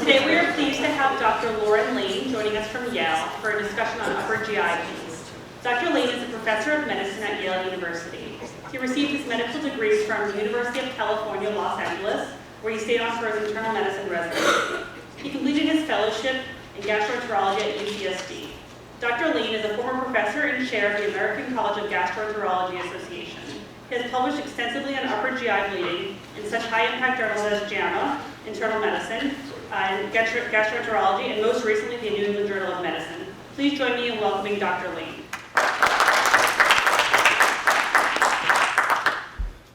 Today we are pleased to have Dr. Laine joining us from Yale for a discussion on upper GI pains. Dr. Laine is a professor of medicine at Yale University. He received his medical degrees from the University of California, Los Angeles, where he stayed on for his internal medicine residency. He completed his fellowship in gastroenterology at UCSD. Dr. Laine is a former professor and chair of the American College of Gastroenterology Association. He has published extensively on upper GI bleeding in such high-impact journals as JAMA, Internal Medicine, and Gastroenterology, and most recently the New England Journal of Medicine. Please join me in welcoming Dr. Laine.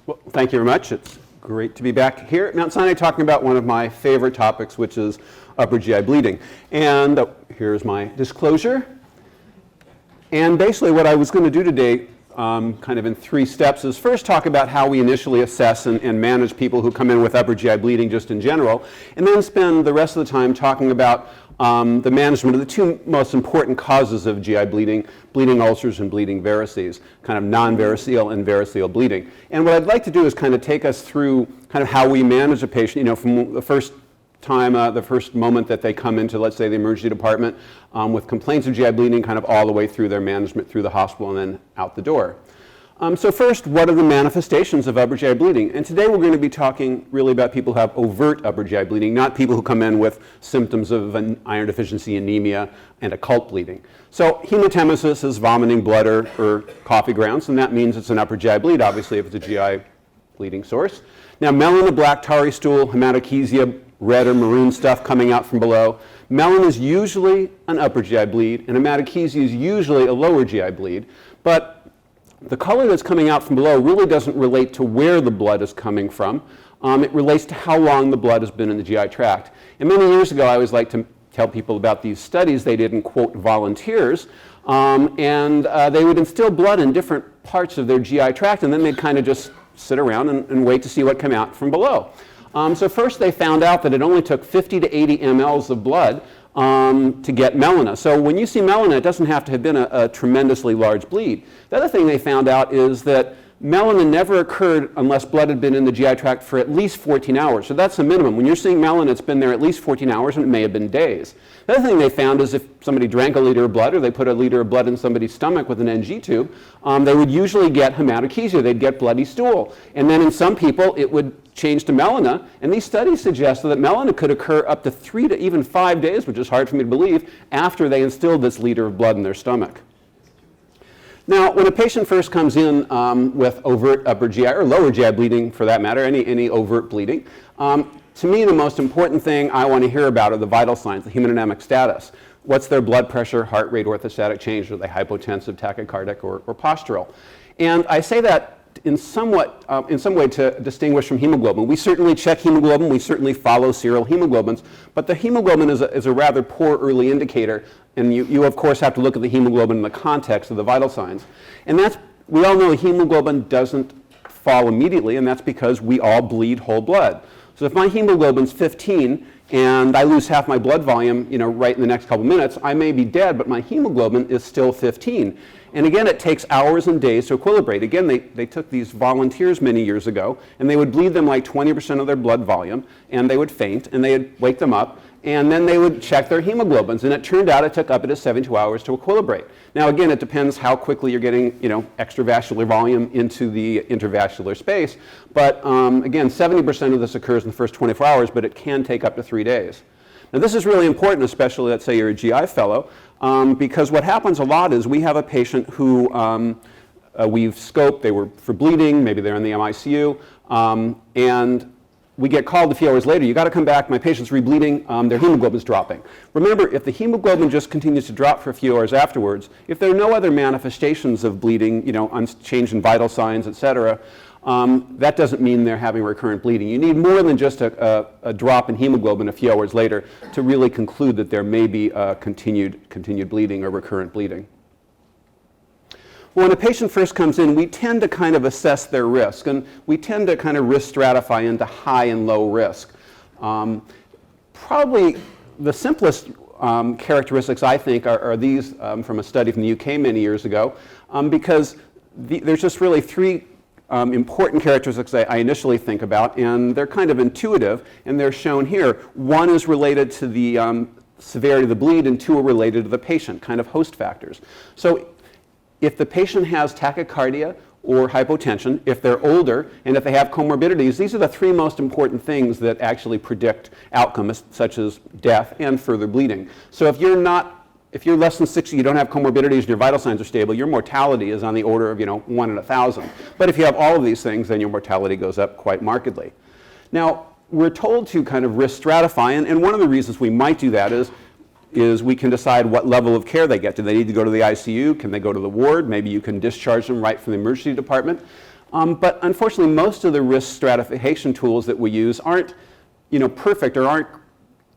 Well, thank you very much. It's great to be back here at Mount Sinai talking about one of my favorite topics, which is upper GI bleeding. And here's my disclosure. And basically what I was going to do today, kind of in 3 steps, is first talk about how we initially assess and manage people who come in with upper GI bleeding just in general, and then spend the rest of the time talking about the management of the 2 most important causes of GI bleeding, bleeding ulcers and bleeding varices, kind of non-variceal and variceal bleeding. And what I'd like to do is kind of take us through kind of how we manage a patient, from the first time, the first moment that they come into, let's say, the emergency department with complaints of GI bleeding, kind of all the way through their management through the hospital and then out the door. So first, what are the manifestations of upper GI bleeding? And today we're going to be talking really about people who have overt upper GI bleeding, not people who come in with symptoms of an iron deficiency anemia and occult bleeding. So hematemesis is vomiting blood or coffee grounds, and that means it's an upper GI bleed, obviously, if it's a GI bleeding source. Now, melon, black tarry stool, hematochezia, red or maroon stuff coming out from below. Melon is usually an upper GI bleed, and hematochezia is usually a lower GI bleed, but the color that's coming out from below really doesn't relate to where the blood is coming from. It relates to how long the blood has been in the GI tract. And many years ago, I always like to tell people about these studies they did in, quote, volunteers, and they would instill blood in different parts of their GI tract, and then they'd kind of just sit around and wait to see what came out from below. So first they found out that it only took 50 to 80 mLs of blood to get melena. So when you see melena, it doesn't have to have been a tremendously large bleed. The other thing they found out is that melena never occurred unless blood had been in the GI tract for at least 14 hours. So that's the minimum. When you're seeing melena, it's been there at least 14 hours, and it may have been days. The other thing they found is if somebody drank a liter of blood or they put a liter of blood in somebody's stomach with an NG tube, they would usually get hematochezia. They'd get bloody stool. And then in some people, it would change to melena. And these studies suggested that melena could occur up to 3 to even 5 days, which is hard for me to believe, after they instilled this liter of blood in their stomach. Now, when a patient first comes in with overt upper GI or lower GI bleeding, for that matter, any overt bleeding, to me the most important thing I want to hear about are the vital signs, the hemodynamic status. What's their blood pressure, heart rate, orthostatic change? Are they hypotensive, tachycardic, or postural? And I say that in some way to distinguish from hemoglobin. We certainly check hemoglobin, we certainly follow serial hemoglobins, but the hemoglobin is a rather poor early indicator, and you of course have to look at the hemoglobin in the context of the vital signs. And we all know hemoglobin doesn't fall immediately, and that's because we all bleed whole blood. So if my hemoglobin's 15 and I lose half my blood volume, right in the next couple minutes, I may be dead, but my hemoglobin is still 15. And again, it takes hours and days to equilibrate. Again, they took these volunteers many years ago, and they would bleed them like 20% of their blood volume, and they would faint, and they would wake them up, and then they would check their hemoglobins, and it turned out it took up to 72 hours to equilibrate. Now again, it depends how quickly you're getting extravascular volume into the intervascular space, but again, 70% of this occurs in the first 24 hours, but it can take up to 3 days. Now this is really important, especially let's say you're a GI fellow, because what happens a lot is we have a patient who we've scoped, they were for bleeding, maybe they're in the MICU, and we get called a few hours later, you got to come back, my patient's rebleeding, their hemoglobin's dropping. Remember, if the hemoglobin just continues to drop for a few hours afterwards, if there are no other manifestations of bleeding, change in vital signs, etc., that doesn't mean they're having recurrent bleeding. You need more than just a drop in hemoglobin a few hours later to really conclude that there may be continued bleeding or recurrent bleeding. Well, when a patient first comes in, we tend to kind of assess their risk, and we tend to kind of risk stratify into high and low risk. Probably the simplest characteristics, I think, are these from a study from the UK many years ago, because there's just really 3 important characteristics I initially think about, and they're kind of intuitive, and they're shown here. One is related to the severity of the bleed, and two are related to the patient, kind of host factors. So if the patient has tachycardia or hypotension, if they're older, and if they have comorbidities, these are the three most important things that actually predict outcomes, such as death and further bleeding. So if you're less than 60, you don't have comorbidities, and your vital signs are stable, your mortality is on the order of 1 in 1,000. But if you have all of these things, then your mortality goes up quite markedly. Now, we're told to kind of risk stratify, and one of the reasons we might do that is we can decide what level of care they get. Do they need to go to the ICU? Can they go to the ward? Maybe you can discharge them right from the emergency department. But unfortunately, most of the risk stratification tools that we use aren't perfect or aren't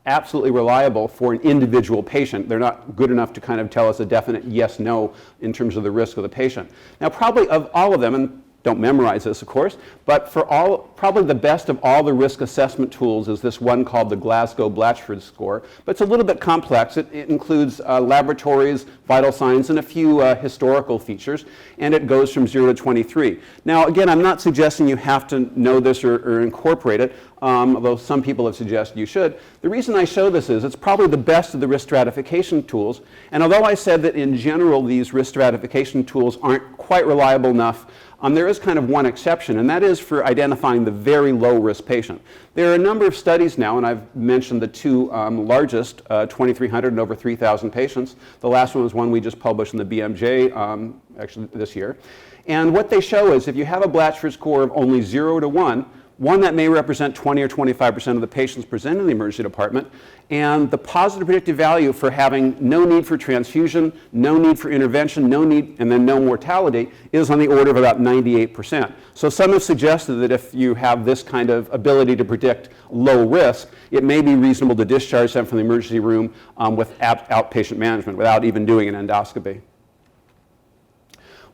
absolutely reliable for an individual patient. They're not good enough to kind of tell us a definite yes, no in terms of the risk of the patient. Now, probably of all of them, and don't memorize this, of course, but probably the best of all the risk assessment tools is this one called the Glasgow-Blatchford score. But it's a little bit complex. It includes laboratories, vital signs, and a few historical features, and it goes from 0 to 23. Now, again, I'm not suggesting you have to know this or incorporate it, although some people have suggested you should. The reason I show this is it's probably the best of the risk stratification tools, and although I said that in general these risk stratification tools aren't quite reliable enough, there is kind of one exception, and that is for identifying the very low-risk patient. There are a number of studies now, and I've mentioned the two largest, 2,300 and over 3,000 patients. The last one was one we just published in the BMJ actually this year. And what they show is if you have a Blatchford score of only 0 to 1, that may represent 20 or 25% of the patients presented in the emergency department, and the positive predictive value for having no need for transfusion, no need for intervention, and then no mortality is on the order of about 98%. So some have suggested that if you have this kind of ability to predict low risk, it may be reasonable to discharge them from the emergency room with outpatient management without even doing an endoscopy.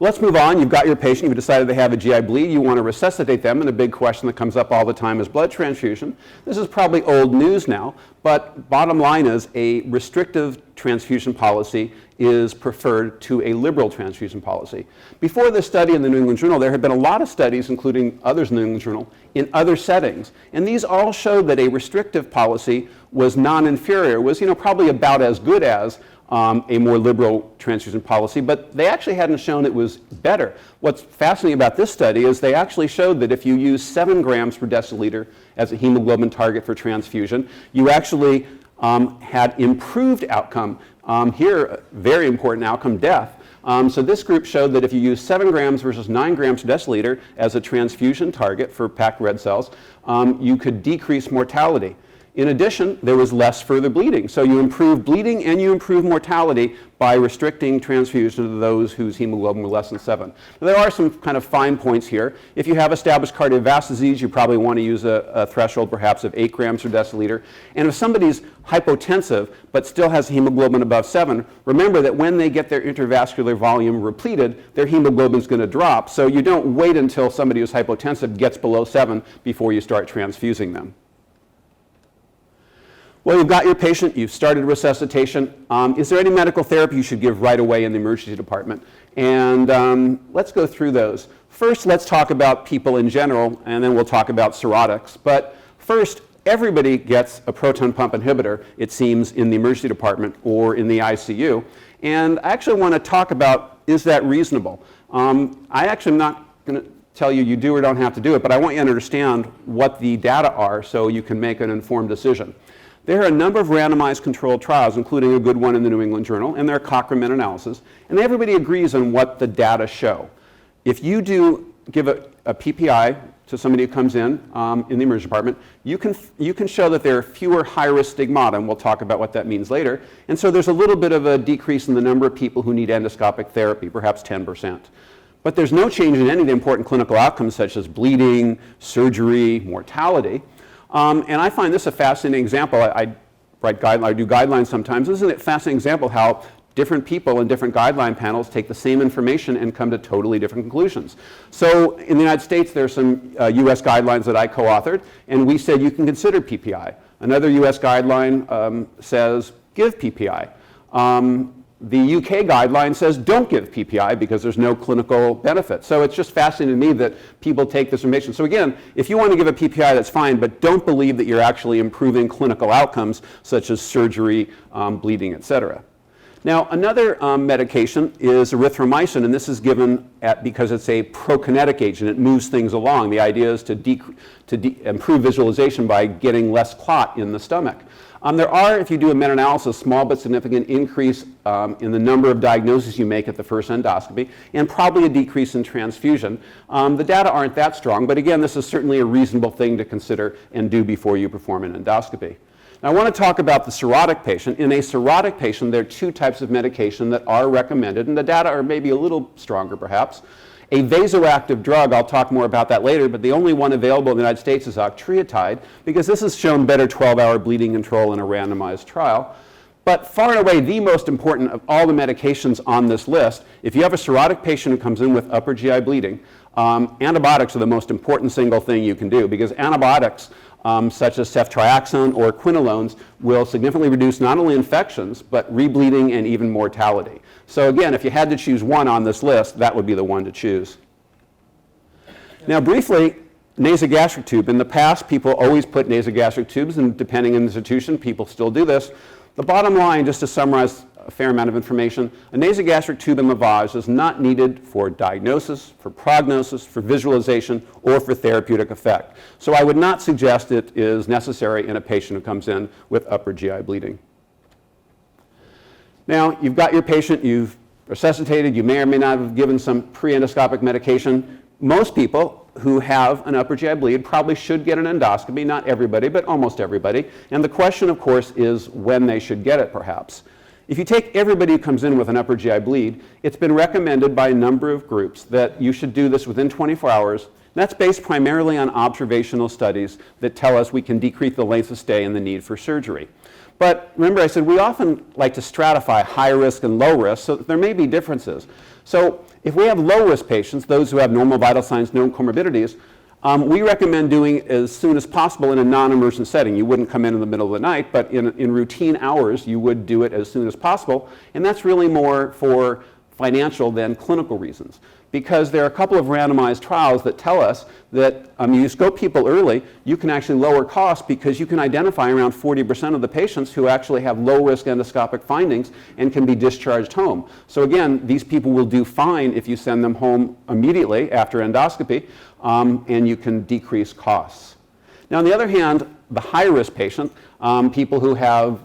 Let's move on. You've got your patient. You've decided they have a GI bleed. You want to resuscitate them, and a big question that comes up all the time is blood transfusion. This is probably old news now, but bottom line is a restrictive transfusion policy is preferred to a liberal transfusion policy. Before this study in the New England Journal, there had been a lot of studies, including others in the New England Journal, in other settings, and these all showed that a restrictive policy was non-inferior, was probably about as good as a more liberal transfusion policy, but they actually hadn't shown it was better. What's fascinating about this study is they actually showed that if you use 7 grams per deciliter as a hemoglobin target for transfusion, you actually had improved outcome. Here, very important outcome, death. So this group showed that if you use 7 grams versus 9 grams per deciliter as a transfusion target for packed red cells, you could decrease mortality. In addition, there was less further bleeding. So you improve bleeding and you improve mortality by restricting transfusion to those whose hemoglobin were less than 7. Now, there are some kind of fine points here. If you have established cardiovascular disease, you probably want to use a threshold perhaps of 8 grams per deciliter. And if somebody's hypotensive but still has a hemoglobin above 7, remember that when they get their intravascular volume repleted, their hemoglobin is going to drop. So you don't wait until somebody who's hypotensive gets below 7 before you start transfusing them. Well, you've got your patient, you've started resuscitation. Is there any medical therapy you should give right away in the emergency department? And let's go through those. First, let's talk about people in general, and then we'll talk about cirrhotics. But first, everybody gets a proton pump inhibitor, it seems, in the emergency department or in the ICU. And I actually want to talk about, is that reasonable? I actually am not going to tell you do or don't have to do it, but I want you to understand what the data are so you can make an informed decision. There are a number of randomized controlled trials, including a good one in the New England Journal, and there are Cochrane meta-analyses, and everybody agrees on what the data show. If you do give a PPI to somebody who comes in the emergency department, you can show that there are fewer high-risk stigmata, and we'll talk about what that means later. And so there's a little bit of a decrease in the number of people who need endoscopic therapy, perhaps 10%. But there's no change in any of the important clinical outcomes such as bleeding, surgery, mortality. And I find this a fascinating example. I do guidelines sometimes. Isn't it a fascinating example how different people in different guideline panels take the same information and come to totally different conclusions? So in the United States, there are some US guidelines that I co-authored, and we said you can consider PPI. Another US guideline says give PPI. the UK guideline says don't give PPI because there's no clinical benefit. So it's just fascinating to me that people take this information. So again, if you want to give a PPI, that's fine, but don't believe that you're actually improving clinical outcomes such as surgery, bleeding, etc. Now, another medication is erythromycin, and this is given because it's a prokinetic agent. It moves things along. The idea is to improve visualization by getting less clot in the stomach. There are, if you do a meta-analysis, small but significant increase in the number of diagnoses you make at the first endoscopy, and probably a decrease in transfusion. The data aren't that strong, but again, this is certainly a reasonable thing to consider and do before you perform an endoscopy. Now, I want to talk about the cirrhotic patient. In a cirrhotic patient, there are two types of medication that are recommended, and the data are maybe a little stronger, perhaps. A vasoactive drug, I'll talk more about that later, but the only one available in the United States is octreotide, because this has shown better 12-hour bleeding control in a randomized trial. But far and away, the most important of all the medications on this list, if you have a cirrhotic patient who comes in with upper GI bleeding, antibiotics are the most important single thing you can do, because antibiotics such as ceftriaxone or quinolones will significantly reduce not only infections, but rebleeding and even mortality. So again, if you had to choose one on this list, that would be the one to choose. Now briefly, nasogastric tube. In the past, people always put nasogastric tubes, and depending on the institution, people still do this. The bottom line, just to summarize a fair amount of information, a nasogastric tube and lavage is not needed for diagnosis, for prognosis, for visualization, or for therapeutic effect. So I would not suggest it is necessary in a patient who comes in with upper GI bleeding. Now, you've got your patient, you've resuscitated, you may or may not have given some pre-endoscopic medication. Most people who have an upper GI bleed probably should get an endoscopy, not everybody, but almost everybody. And the question, of course, is when they should get it, perhaps. If you take everybody who comes in with an upper GI bleed, it's been recommended by a number of groups that you should do this within 24 hours. And that's based primarily on observational studies that tell us we can decrease the length of stay and the need for surgery. But remember, I said we often like to stratify high risk and low risk, so there may be differences. So if we have low risk patients, those who have normal vital signs, no comorbidities, we recommend doing as soon as possible in a non-emergent setting. You wouldn't come in the middle of the night, but in routine hours, you would do it as soon as possible. And that's really more for financial than clinical reasons, because there are a couple of randomized trials that tell us that you scope people early, you can actually lower costs because you can identify around 40% of the patients who actually have low-risk endoscopic findings and can be discharged home. So again, these people will do fine if you send them home immediately after endoscopy, and you can decrease costs. Now, on the other hand, the high-risk patient, people who have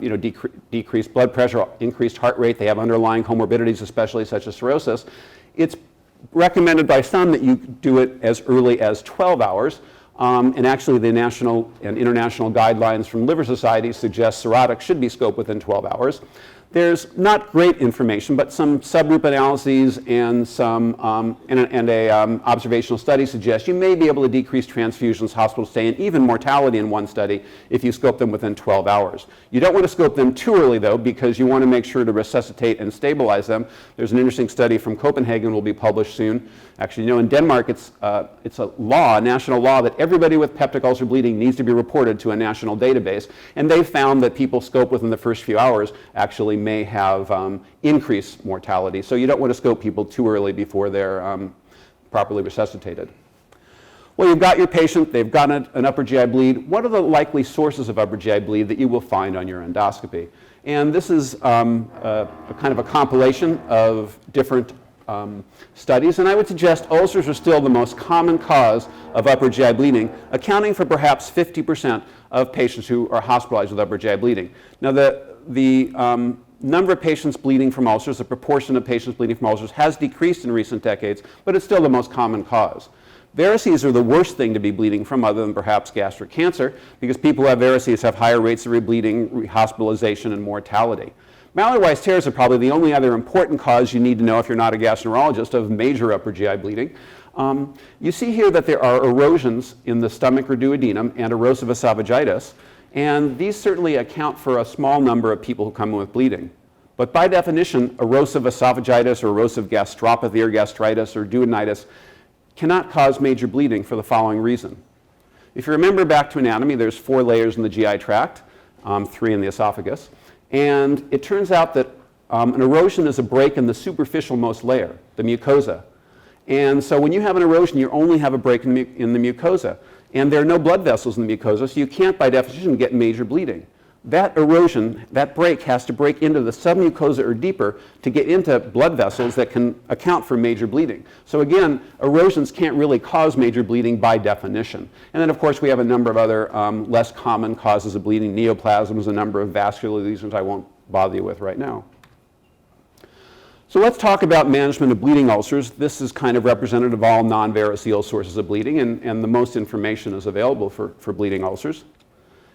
decreased blood pressure, increased heart rate, they have underlying comorbidities, especially such as cirrhosis, it's recommended by some that you do it as early as 12 hours. And actually, the national and international guidelines from liver societies suggest cirrhotics should be scoped within 12 hours. There's not great information, but some subgroup analyses and some observational study suggest you may be able to decrease transfusions, hospital stay, and even mortality in one study if you scope them within 12 hours. You don't want to scope them too early, though, because you want to make sure to resuscitate and stabilize them. There's an interesting study from Copenhagen will be published soon. Actually, in Denmark, it's a law, a national law, that everybody with peptic ulcer bleeding needs to be reported to a national database. And they found that people scoped within the first few hours actually may have increased mortality. So you don't want to scope people too early before they're properly resuscitated. Well, you've got your patient, they've got an upper GI bleed. What are the likely sources of upper GI bleed that you will find on your endoscopy? And this is a kind of a compilation of different studies, and I would suggest ulcers are still the most common cause of upper GI bleeding, accounting for perhaps 50% of patients who are hospitalized with upper GI bleeding. Now, the number of patients bleeding from ulcers, the proportion of patients bleeding from ulcers, has decreased in recent decades, but it's still the most common cause. Varices are the worst thing to be bleeding from, other than perhaps gastric cancer, because people who have varices have higher rates of rebleeding, hospitalization, and mortality. Mallory-Weiss tears are probably the only other important cause you need to know if you're not a gastroenterologist of major upper GI bleeding. You see here that there are erosions in the stomach or duodenum and erosive esophagitis, and these certainly account for a small number of people who come in with bleeding. But by definition, erosive esophagitis or erosive gastropathy or gastritis or duodenitis cannot cause major bleeding for the following reason. If you remember back to anatomy, there's 4 layers in the GI tract, 3 in the esophagus. And it turns out that An erosion is a break in the superficial most layer, the mucosa. And so when you have an erosion, you only have a break in the mucosa. And there are no blood vessels in the mucosa, so you can't, by definition, get major bleeding. That erosion, that break, has to break into the submucosa or deeper to get into blood vessels that can account for major bleeding. So again, erosions can't really cause major bleeding by definition. And then, of course, we have a number of other less common causes of bleeding, neoplasms, a number of vascular lesions I won't bother you with right now. So let's talk about management of bleeding ulcers. This is kind of representative of all non-VARICEAL sources of bleeding, and the most information is available for bleeding ulcers.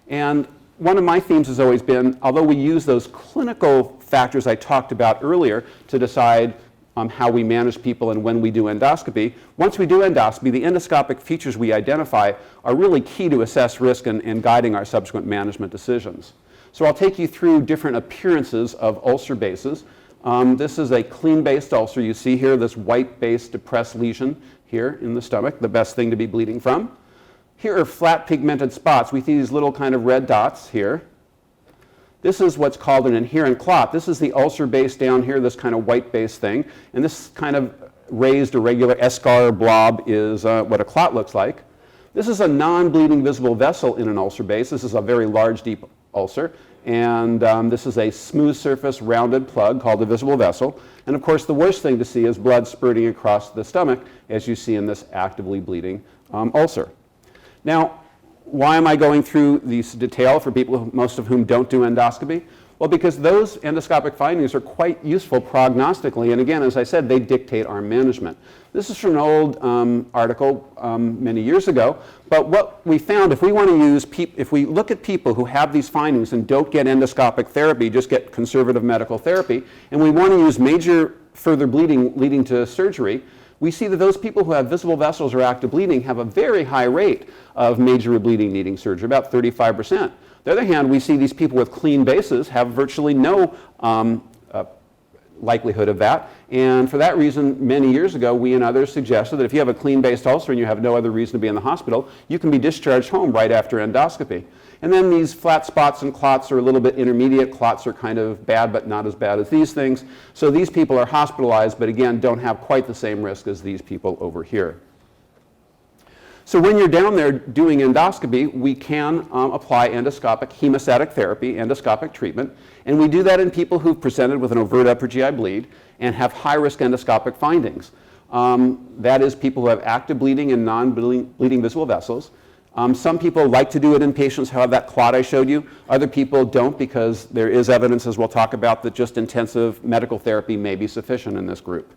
And one of my themes has always been, although we use those clinical factors I talked about earlier to decide how we manage people and when we do endoscopy, once we do endoscopy, the endoscopic features we identify are really key to assess risk and guiding our subsequent management decisions. So I'll take you through different appearances of ulcer bases. This is a clean-based ulcer. You see here this white-based depressed lesion here in the stomach, the best thing to be bleeding from. Here are flat pigmented spots. We see these little kind of red dots here. This is what's called an adherent clot. This is the ulcer base down here, this kind of white-based thing. And this kind of raised irregular eschar blob is what a clot looks like. This is a non-bleeding visible vessel in an ulcer base. This is a very large, deep ulcer. And this is a smooth surface rounded plug called a visible vessel. And of course, the worst thing to see is blood spurting across the stomach, as you see in this actively bleeding ulcer. Now, why am I going through these detail for people, most of whom don't do endoscopy? Well, because those endoscopic findings are quite useful prognostically, and again, as I said, they dictate our management. This is from an old article many years ago, but what we found, if we want to use, if we look at people who have these findings and don't get endoscopic therapy, just get conservative medical therapy, and we want to use major further bleeding leading to surgery, we see that those people who have visible vessels or active bleeding have a very high rate of major bleeding needing surgery, about 35%. On the other hand, we see these people with clean bases have virtually no likelihood of that. And for that reason, many years ago, we and others suggested that if you have a clean-based ulcer and you have no other reason to be in the hospital, you can be discharged home right after endoscopy. And then these flat spots and clots are a little bit intermediate. Clots are kind of bad, but not as bad as these things. So these people are hospitalized, but again, don't have quite the same risk as these people over here. So when you're down there doing endoscopy, we can apply endoscopic hemostatic therapy, endoscopic treatment, and we do that in people who've presented with an overt upper GI bleed and have high-risk endoscopic findings. That is people who have active bleeding and non-bleeding visible vessels. Some people like to do it in patients who have that clot I showed you. Other people don't, because there is evidence, as we'll talk about, that just intensive medical therapy may be sufficient in this group.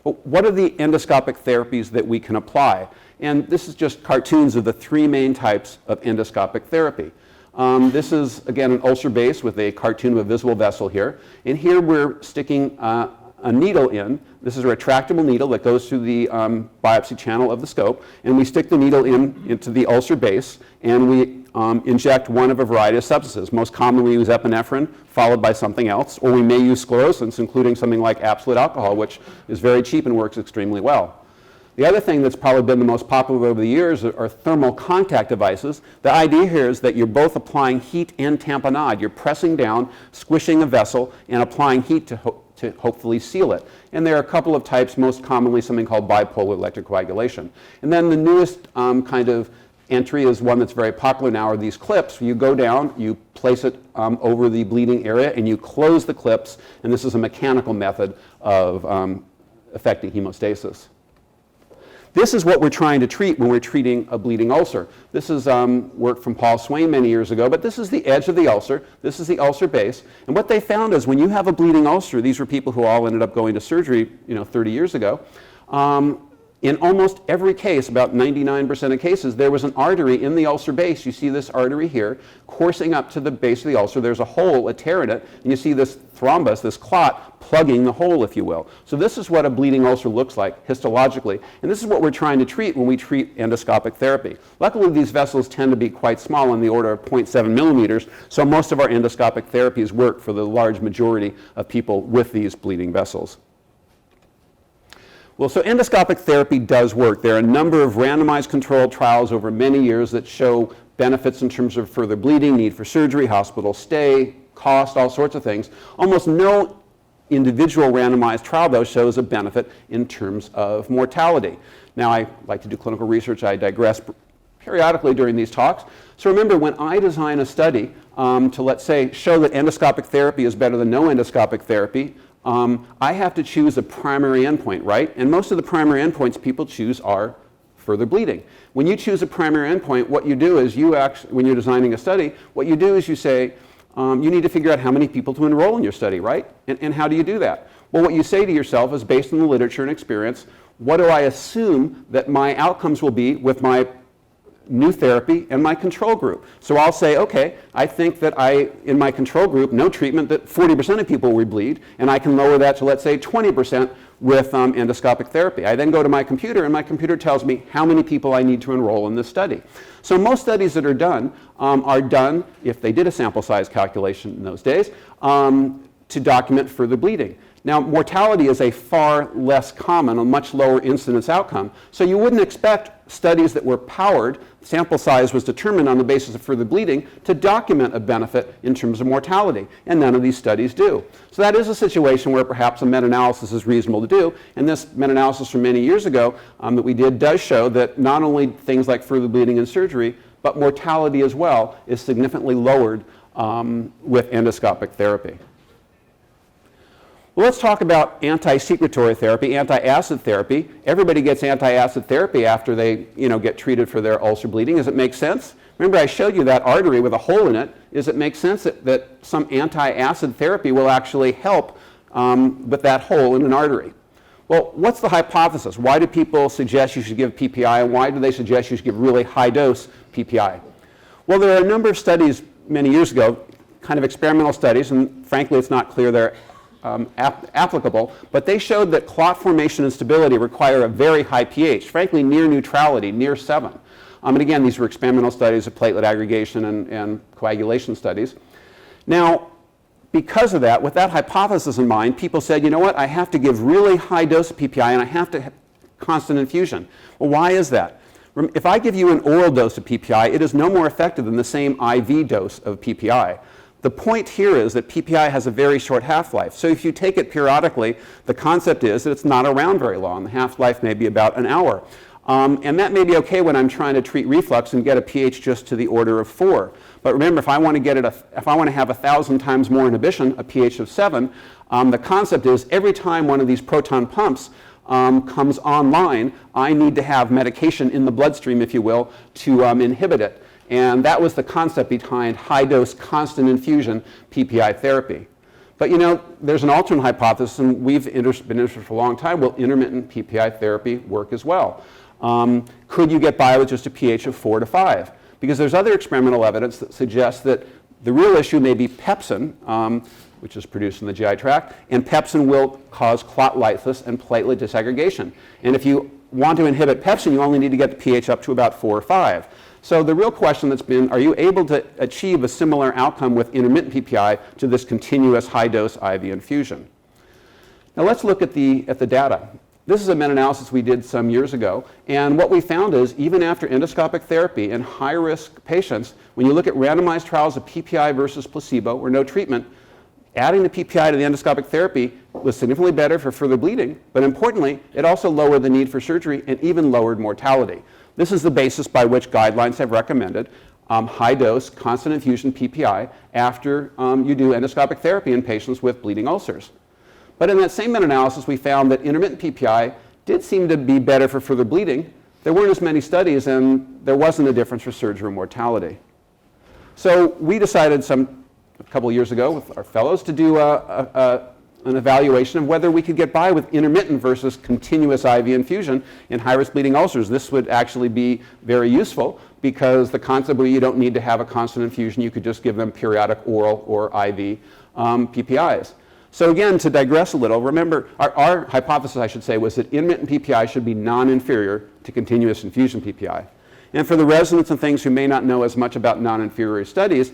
But what are the endoscopic therapies that we can apply? And this is just cartoons of the three main types of endoscopic therapy. This is, again, an ulcer base with a cartoon of a visible vessel here. And here we're sticking a needle in. This is a retractable needle that goes through the biopsy channel of the scope. And we stick the needle into the ulcer base, and we inject one of a variety of substances. Most commonly we use epinephrine, followed by something else. Or we may use sclerosants, including something like absolute alcohol, which is very cheap and works extremely well. The other thing that's probably been the most popular over the years are thermal contact devices. The idea here is that you're both applying heat and tamponade. You're pressing down, squishing a vessel, and applying heat to hopefully seal it. And there are a couple of types, most commonly something called bipolar electrocoagulation. And then the newest kind of entry is one that's very popular now, are these clips. You go down, you place it over the bleeding area, and you close the clips, and this is a mechanical method of affecting hemostasis. This is what we're trying to treat when we're treating a bleeding ulcer. This is work from Paul Swain many years ago, but this is the edge of the ulcer. This is the ulcer base. And what they found is when you have a bleeding ulcer, these were people who all ended up going to surgery 30 years ago, in almost every case, about 99% of cases, there was an artery in the ulcer base. You see this artery here coursing up to the base of the ulcer. There's a hole, a tear in it, and you see this thrombus, this clot, plugging the hole, if you will. So this is what a bleeding ulcer looks like histologically, and this is what we're trying to treat when we treat endoscopic therapy. Luckily, these vessels tend to be quite small, in the order of 0.7 millimeters, so most of our endoscopic therapies work for the large majority of people with these bleeding vessels. Well, so endoscopic therapy does work. There are a number of randomized controlled trials over many years that show benefits in terms of further bleeding, need for surgery, hospital stay, cost, all sorts of things. Almost no individual randomized trial, though, shows a benefit in terms of mortality. Now, I like to do clinical research. I digress periodically during these talks. So remember, when I design a study to, let's say, show that endoscopic therapy is better than no endoscopic therapy, I have to choose a primary endpoint, right? And most of the primary endpoints people choose are further bleeding. When you choose a primary endpoint, what you do is when you're designing a study, what you do is you say, you need to figure out how many people to enroll in your study, right? And how do you do that? Well, what you say to yourself is, based on the literature and experience, what do I assume that my outcomes will be with my new therapy and my control group? So I'll say, okay, I think that in my control group, no treatment, that 40% of people will bleed, and I can lower that to, let's say, 20% with endoscopic therapy. I then go to my computer, and my computer tells me how many people I need to enroll in this study. So most studies that are done, if they did a sample size calculation in those days, to document further bleeding. Now, mortality is a far less common, a much lower incidence outcome. So you wouldn't expect studies that were powered, sample size was determined on the basis of further bleeding, to document a benefit in terms of mortality. And none of these studies do. So that is a situation where perhaps a meta-analysis is reasonable to do. And this meta-analysis from many years ago that we did does show that not only things like further bleeding and surgery, but mortality as well is significantly lowered with endoscopic therapy. Well, let's talk about anti-secretory therapy, anti-acid therapy. Everybody gets anti-acid therapy after they get treated for their ulcer bleeding. Does it make sense? Remember, I showed you that artery with a hole in it. Does it make sense that some anti-acid therapy will actually help with that hole in an artery? Well, what's the hypothesis? Why do people suggest you should give PPI, and why do they suggest you should give really high-dose PPI? Well, there are a number of studies many years ago, kind of experimental studies, and frankly, it's not clear they're applicable, but they showed that clot formation and stability require a very high pH, frankly near neutrality, near 7. And again, these were experimental studies of platelet aggregation and coagulation studies. Now, because of that, with that hypothesis in mind, people said, you know what, I have to give really high dose of PPI and I have to have constant infusion. Well, why is that? If I give you an oral dose of PPI, it is no more effective than the same IV dose of PPI. The point here is that PPI has a very short half-life. So if you take it periodically, the concept is that it's not around very long. The half-life may be about an hour. And that may be okay when I'm trying to treat reflux and get a pH just to the order of 4. But remember, if I want to have 1,000 times more inhibition, a pH of 7, the concept is every time one of these proton pumps comes online, I need to have medication in the bloodstream, if you will, to inhibit it. And that was the concept behind high-dose, constant infusion PPI therapy. But there's an alternate hypothesis, and we've been interested for a long time. Will intermittent PPI therapy work as well? Could you get by with just a pH of 4 to 5? Because there's other experimental evidence that suggests that the real issue may be pepsin, which is produced in the GI tract, and pepsin will cause clot lysis and platelet disaggregation. And if you want to inhibit pepsin, you only need to get the pH up to about 4 or 5. So the real question that's been, are you able to achieve a similar outcome with intermittent PPI to this continuous high-dose IV infusion? Now let's look at the data. This is a meta-analysis we did some years ago, and what we found is even after endoscopic therapy in high-risk patients, when you look at randomized trials of PPI versus placebo or no treatment, adding the PPI to the endoscopic therapy was significantly better for further bleeding, but importantly, it also lowered the need for surgery and even lowered mortality. This is the basis by which guidelines have recommended high-dose, constant infusion PPI after you do endoscopic therapy in patients with bleeding ulcers. But in that same meta-analysis, we found that intermittent PPI did seem to be better for further bleeding. There weren't as many studies, and there wasn't a difference for surgery and mortality. So we decided a couple of years ago with our fellows to do an evaluation of whether we could get by with intermittent versus continuous IV infusion in high-risk bleeding ulcers. This would actually be very useful because the concept where you don't need to have a constant infusion, you could just give them periodic oral or IV PPIs. So again, to digress a little, remember our hypothesis, I should say, was that intermittent PPI should be non-inferior to continuous infusion PPI. And for the residents and things who may not know as much about non-inferiority studies,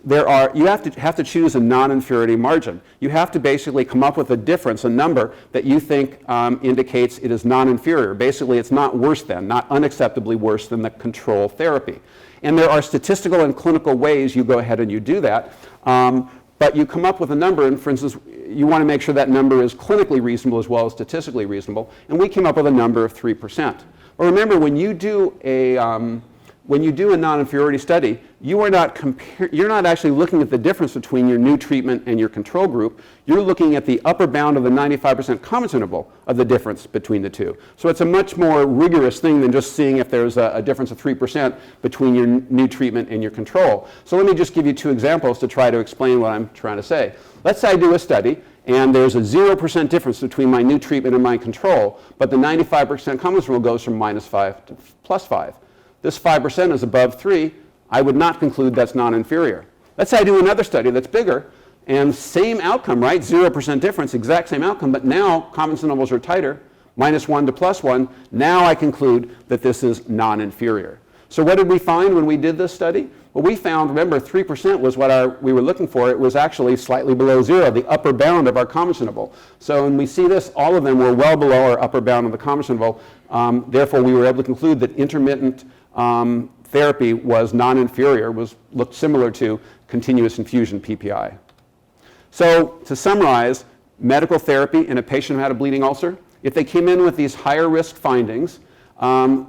you have to choose a non-inferiority margin. You have to basically come up with a difference, a number that you think indicates it is non-inferior. Basically, it's not worse than, not unacceptably worse than the control therapy. And there are statistical and clinical ways you go ahead and you do that. but you come up with a number, and for instance, you want to make sure that number is clinically reasonable as well as statistically reasonable, and we came up with a number of 3%. But remember, when you do a non-inferiority study, you're not actually looking at the difference between your new treatment and your control group. You're looking at the upper bound of the 95% confidence interval of the difference between the two. So it's a much more rigorous thing than just seeing if there's a difference of 3% between your new treatment and your control. So let me just give you two examples to try to explain what I'm trying to say. Let's say I do a study, and there's a 0% difference between my new treatment and my control, but the 95% confidence interval goes from -5 to +5. This 5% is above 3, I would not conclude that's non-inferior. Let's say I do another study that's bigger, and same outcome, right? 0% difference, exact same outcome, but now confidence intervals are tighter, -1 to +1. Now I conclude that this is non-inferior. So what did we find when we did this study? Well, we found, remember, 3% was what we were looking for. It was actually slightly below 0, the upper bound of our confidence interval. So when we see this, all of them were well below our upper bound of the confidence interval. Therefore, we were able to conclude that intermittent therapy was non-inferior, looked similar to continuous infusion PPI. So to summarize, medical therapy in a patient who had a bleeding ulcer, if they came in with these higher risk findings,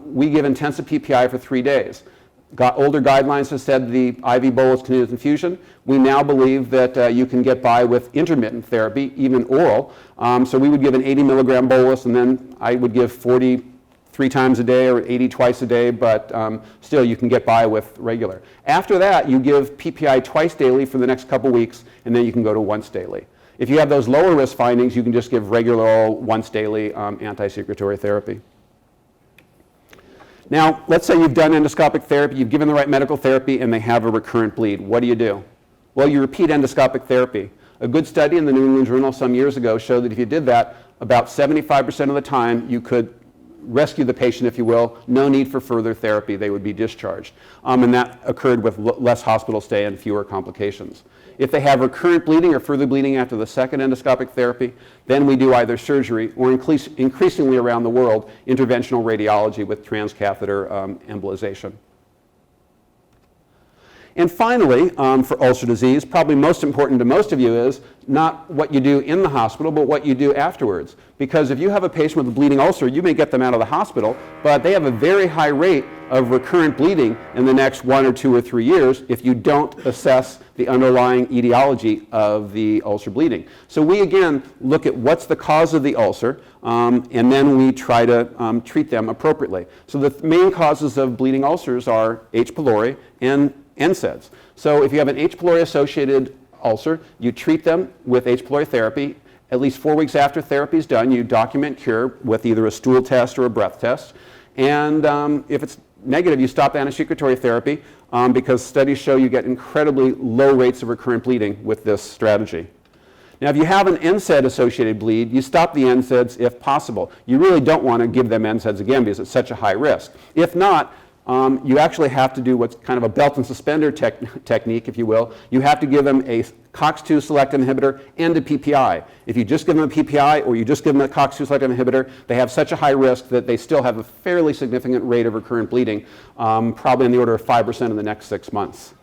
we give intensive PPI for 3 days. Older guidelines have said the IV bolus continuous infusion. We now believe that you can get by with intermittent therapy, even oral. So we would give an 80 milligram bolus, and then I would give 40 3 times a day or 80 twice a day, but still you can get by with regular. After that, you give PPI twice daily for the next couple weeks, and then you can go to once daily. If you have those lower risk findings, you can just give regular oral once daily anti-secretory therapy. Now, let's say you've done endoscopic therapy, you've given the right medical therapy, and they have a recurrent bleed. What do? Well, you repeat endoscopic therapy. A good study in the New England Journal some years ago showed that if you did that, about 75% of the time you could rescue the patient, if you will. No need for further therapy. They would be discharged. And that occurred with less hospital stay and fewer complications. If they have recurrent bleeding or further bleeding after the second endoscopic therapy, then we do either surgery or increasingly around the world, interventional radiology with transcatheter embolization. And finally, for ulcer disease, probably most important to most of you is not what you do in the hospital, but what you do afterwards. Because if you have a patient with a bleeding ulcer, you may get them out of the hospital, but they have a very high rate of recurrent bleeding in the next 1 or 2 or 3 years if you don't assess the underlying etiology of the ulcer bleeding. So we again look at what's the cause of the ulcer, and then we try to treat them appropriately. So the main causes of bleeding ulcers are H. pylori and NSAIDs. So if you have an H. pylori associated ulcer, you treat them with H. pylori therapy. At least 4 weeks after therapy is done, you document cure with either a stool test or a breath test. And if it's negative, you stop anti-secretory therapy because studies show you get incredibly low rates of recurrent bleeding with this strategy. Now, if you have an NSAID-associated bleed, you stop the NSAIDs if possible. You really don't want to give them NSAIDs again because it's such a high risk. If not, you actually have to do what's kind of a belt and suspender technique, if you will. You have to give them a COX-2 selective inhibitor and a PPI. If you just give them a PPI or you just give them a COX-2 selective inhibitor, they have such a high risk that they still have a fairly significant rate of recurrent bleeding, probably in the order of 5% in the next 6 months.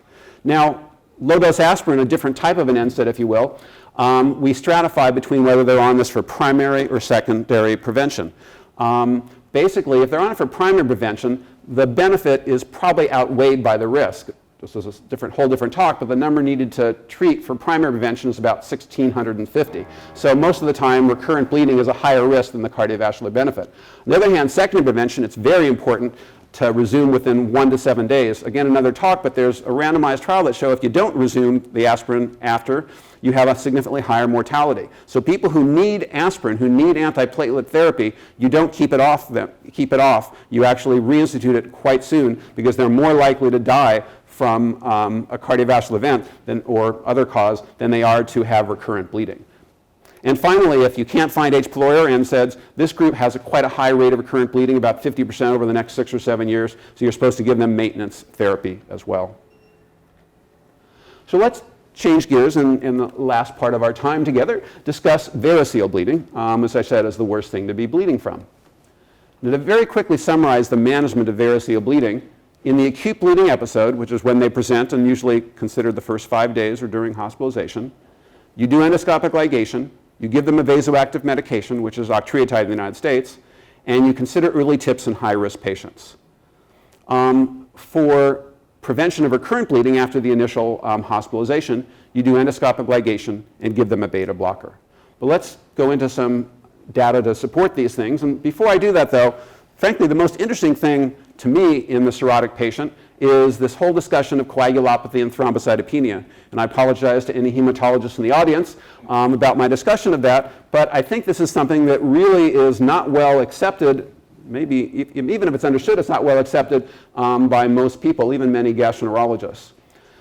Now, low-dose aspirin, a different type of an NSAID, if you will, we stratify between whether they're on this for primary or secondary prevention. Basically, if they're on it for primary prevention, the benefit is probably outweighed by the risk. This is a whole different talk, but the number needed to treat for primary prevention is about 1,650. So most of the time, recurrent bleeding is a higher risk than the cardiovascular benefit. On the other hand, secondary prevention, it's very important to resume within 1 to 7 days. Again, another talk, but there's a randomized trial that shows if you don't resume the aspirin after, you have a significantly higher mortality. So people who need aspirin, who need antiplatelet therapy, you don't keep it off. You actually reinstitute it quite soon because they're more likely to die from a cardiovascular event or other cause than they are to have recurrent bleeding. And finally, if you can't find H. pylori or NSAIDs, this group has quite a high rate of recurrent bleeding, about 50% over the next 6 or 7 years, so you're supposed to give them maintenance therapy as well. So let's change gears in the last part of our time together, discuss VARICEAL bleeding, as I said, is the worst thing to be bleeding from. Now, to very quickly summarize the management of VARICEAL bleeding, In the acute bleeding episode, which is when they present and usually considered the first 5 days or during hospitalization, you do endoscopic ligation, you give them a vasoactive medication, which is octreotide in the United States, and you consider early tips in high-risk patients. For prevention of recurrent bleeding after the initial hospitalization, you do endoscopic ligation and give them a beta blocker. But let's go into some data to support these things. And before I do that, though, frankly, the most interesting thing to me in the cirrhotic patient is this whole discussion of coagulopathy and thrombocytopenia. And I apologize to any hematologists in the audience about my discussion of that, but I think this is something that really is not well accepted. Maybe even if it's understood, it's not well accepted by most people, even many gastroenterologists.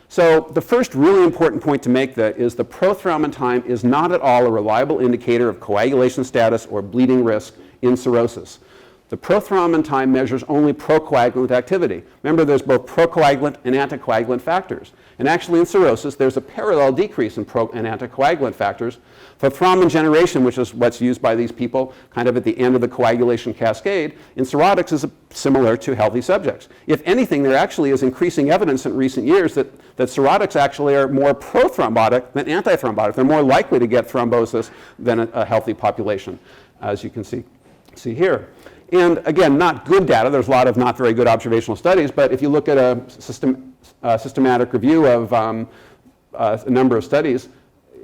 So the first really important point to make that is the prothrombin time is not at all a reliable indicator of coagulation status or bleeding risk in cirrhosis. The prothrombin time measures only procoagulant activity. Remember, there's both procoagulant and anticoagulant factors. And actually in cirrhosis, there's a parallel decrease in pro and anticoagulant factors. For thrombin generation, which is what's used by these people kind of at the end of the coagulation cascade, in cirrhotics is similar to healthy subjects. If anything, there actually is increasing evidence in recent years that cirrhotics actually are more prothrombotic than antithrombotic. They're more likely to get thrombosis than a healthy population, as you can see here. And again, not good data. There's a lot of not very good observational studies, but if you look at a systematic review of a number of studies,